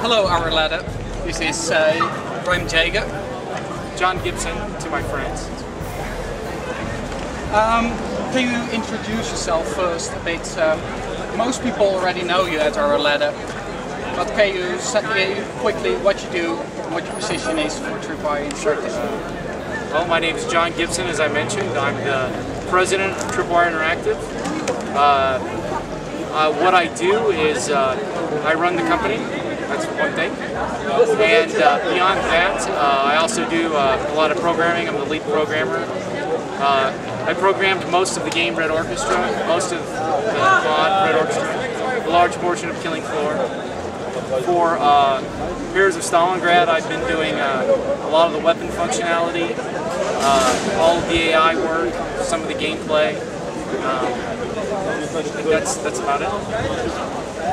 Hello, our ladder. This is RammJaeger. John Gibson to my friends. Can you introduce yourself first a bit? Most people already know you at our ladder, but can you say quickly what you do, what your position is for Tripwire Interactive? Well, my name is John Gibson, as I mentioned. I'm the President of Tripwire Interactive. What I do is I run the company. That's one thing. And beyond that, I also do a lot of programming. I'm the lead programmer. I programmed most of the game Red Orchestra, most of the mod Red Orchestra, a large portion of Killing Floor. For President of Stalingrad, I've been doing a lot of the weapon functionality, all of the AI work, some of the gameplay. I think that's about it.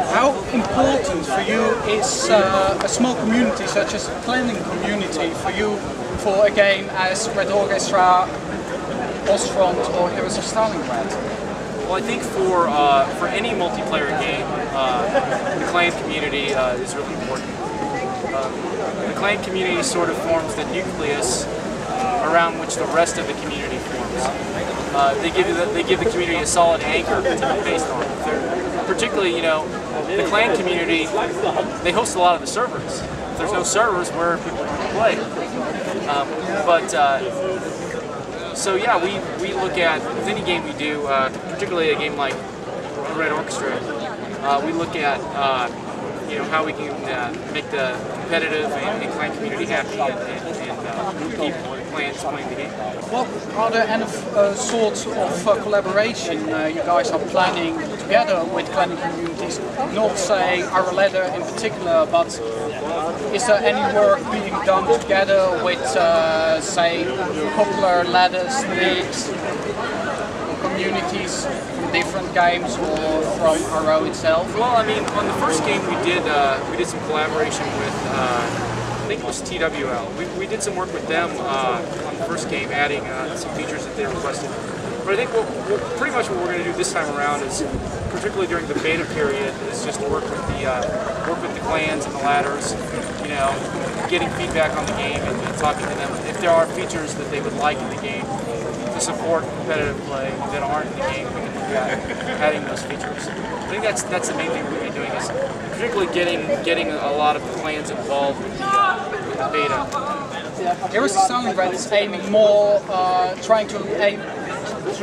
How important for you is a small community such as a planning community for you for a game as Red Orchestra, Ostfront or Heroes of Stalingrad? Well, I think for any multiplayer game, the clan community is really important. The clan community sort of forms the nucleus around which the rest of the community forms. They give the community a solid anchor to be based on. Particularly, you know, the clan community, they host a lot of the servers. If there's no servers, where are people going to play? So yeah, we look at, with any game we do, particularly a game like Red Orchestra, we look at you know, how we can make the competitive and clan community happy and keep clans playing the game. Well, are there any sorts of collaboration you guys are planning together with clan communities? Not say our ladder in particular, but is there any work being done together with say popular ladders, leagues, or communities from different games or from our own itself? Well, I mean, on the first game we did some collaboration with I think it was TWL. We did some work with them on the first game, adding some features that they requested. But I think pretty much what we're going to do this time around is, particularly during the beta period, is just work with the clans and the ladders. You know, getting feedback on the game and talking to them if there are features that they would like in the game to support competitive play that aren't in the game. We can look at adding those features. I think that's the main thing we're going to be doing, is particularly getting a lot of the clans involved with the beta. Heroes of Stalingrad is aiming more, trying to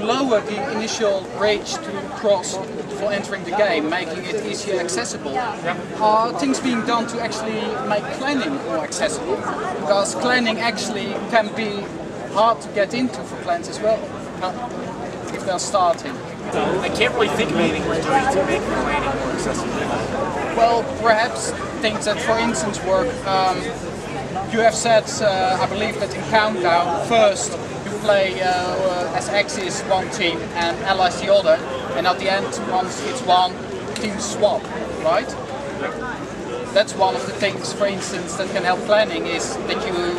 lower the initial bridge to cross for entering the game, making it easier accessible. Yeah. Are things being done to actually make clanning more accessible? Because clanning actually can be hard to get into for clans as well, if they're starting. I can't really think of anything we're doing to make clanning more accessible. Well, perhaps things that, for instance, work. You have said, I believe, that in Countdown, first you play as Axis one team and Allies the other, and at the end, once it's one, teams swap, right? That's one of the things, for instance, that can help planning, is that you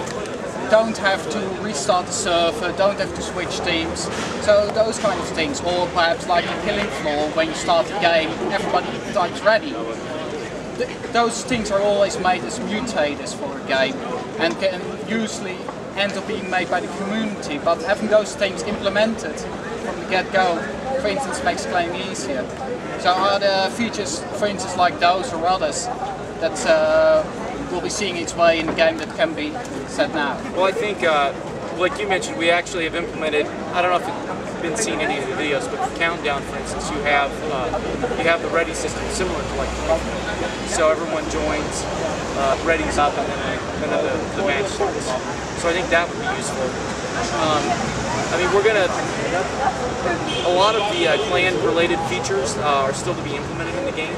don't have to restart the server, don't have to switch teams, so those kind of things. Or perhaps like in Killing Floor, when you start the game, everybody types ready. Those things are always made as mutators for a game and can usually end up being made by the community, but having those things implemented from the get-go, for instance, makes playing easier. So are there features, for instance, like those or others that will be seeing its way in the game that can be set now? Well, I think, like you mentioned, we actually have implemented, I don't know if you've been seeing any of the videos, but for Countdown, for instance, you have the ready system similar to like so everyone joins, readies up, and then the match starts. So I think that would be useful. I mean, a lot of the clan-related features are still to be implemented in the game.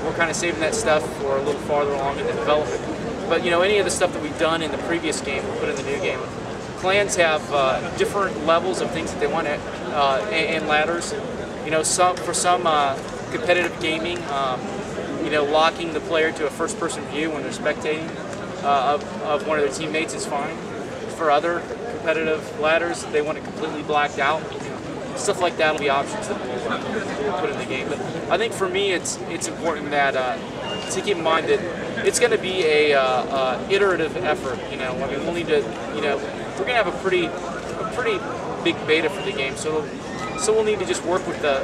We're kind of saving that stuff for a little farther along in the development. But you know, any of the stuff that we've done in the previous game, we'll put in the new game. Clans have different levels of things that they want to, and ladders. You know, for some competitive gaming, you know, locking the player to a first-person view when they're spectating of one of their teammates is fine. For other competitive ladders, they want it completely blacked out. Stuff like that will be options that we'll put in the game. But I think for me, it's important that to keep in mind that it's going to be a iterative effort. You know, I mean, we'll need to, you know, we're going to have a pretty big beta for the game, so we'll need to just work with the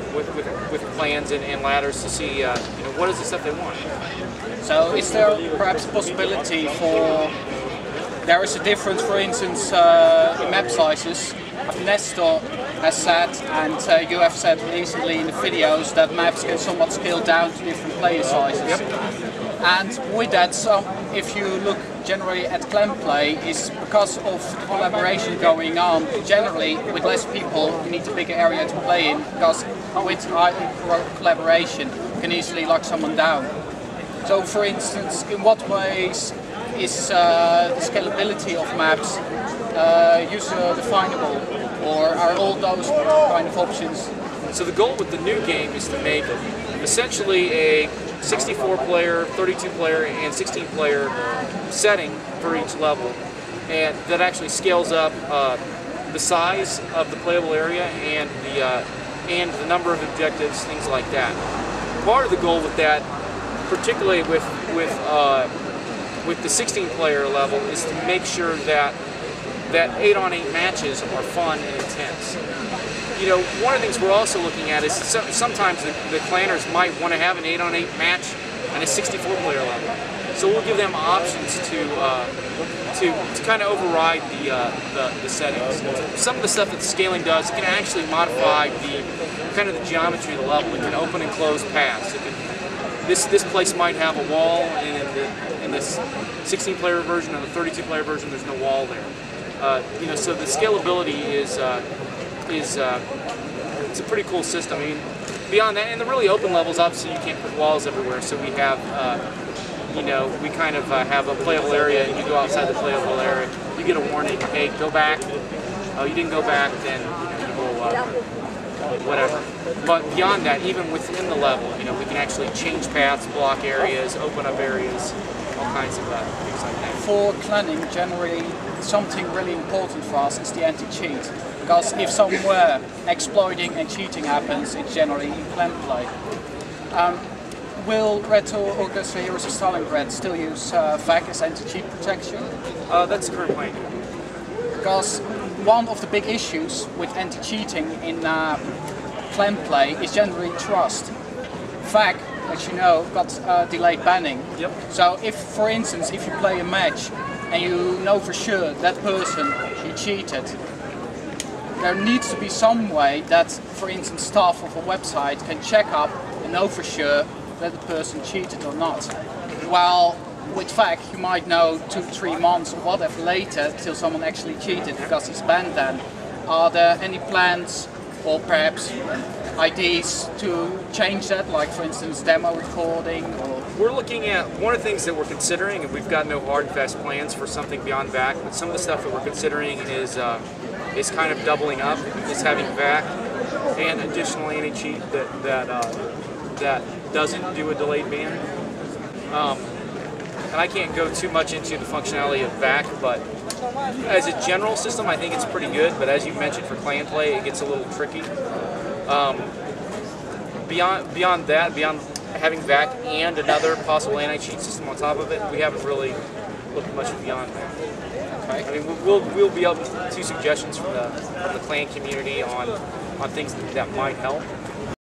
with plans and ladders to see, you know, what is the stuff they want. So is there perhaps a possibility for, there is a difference, for instance, in map sizes? Nestor has said, and you have said recently in the videos, that maps can somewhat scale down to different player sizes. Yep. And with that, if you look generally at clanplay, is because of collaboration going on, generally with less people you need a bigger area to play in, because with high collaboration you can easily lock someone down. So for instance, in what ways is the scalability of maps user definable, or are all those kind of options? So the goal with the new game is to make essentially a 64-player, 32-player, and 16-player setting for each level, and that actually scales up the size of the playable area and the number of objectives, things like that. Part of the goal with that, particularly with the 16-player level, is to make sure that 8-on-8 matches are fun and intense. You know, one of the things we're also looking at is sometimes the clanners might want to have an 8-on-8 match and a 64-player level. So we'll give them options to kind of override the settings. Some of the stuff that the scaling does, it can actually modify the kind of the geometry of the level. It can open and close paths. It can, this place might have a wall, and in this 16-player version and the 32-player version, there's no wall there. You know, so the scalability is it's a pretty cool system. I mean, beyond that, in the really open levels, obviously you can't put walls everywhere. So we have, you know, we kind of have a playable area, and you go outside the playable area, you get a warning. Hey, go back. Oh, you didn't go back, then you will whatever. But beyond that, even within the level, you know, we can actually change paths, block areas, open up areas, all kinds of things like that. For clanning, generally, something really important for us is the anti-cheat. Because if somewhere exploiting and cheating happens, it's generally in clanplay. Will Orchestra Heroes of Stalingrad still use VAC as anti-cheat protection? That's the current plan. Because one of the big issues with anti-cheating in clanplay is generally trust. VAC, as you know, got delayed banning. Yep. So if, for instance, if you play a match and you know for sure that person he cheated, there needs to be some way that, for instance, staff of a website can check up and know for sure that the person cheated or not. While with VAC you might know 2-3 months or whatever later till someone actually cheated because he's banned then. Are there any plans or perhaps ideas to change that, like for instance demo recording? Or we're looking at, one of the things that we're considering, and we've got no hard and fast plans for something beyond VAC, but some of the stuff that we're considering is kind of doubling up, is having VAC and additional anti-cheat that doesn't do a delayed ban. And I can't go too much into the functionality of VAC, but as a general system, I think it's pretty good. But as you mentioned, for clan play, it gets a little tricky. Beyond that, beyond having VAC and another possible anti-cheat system on top of it, we haven't really looked much beyond that. okay. I mean, we'll be open to suggestions from the clan community on things that might help.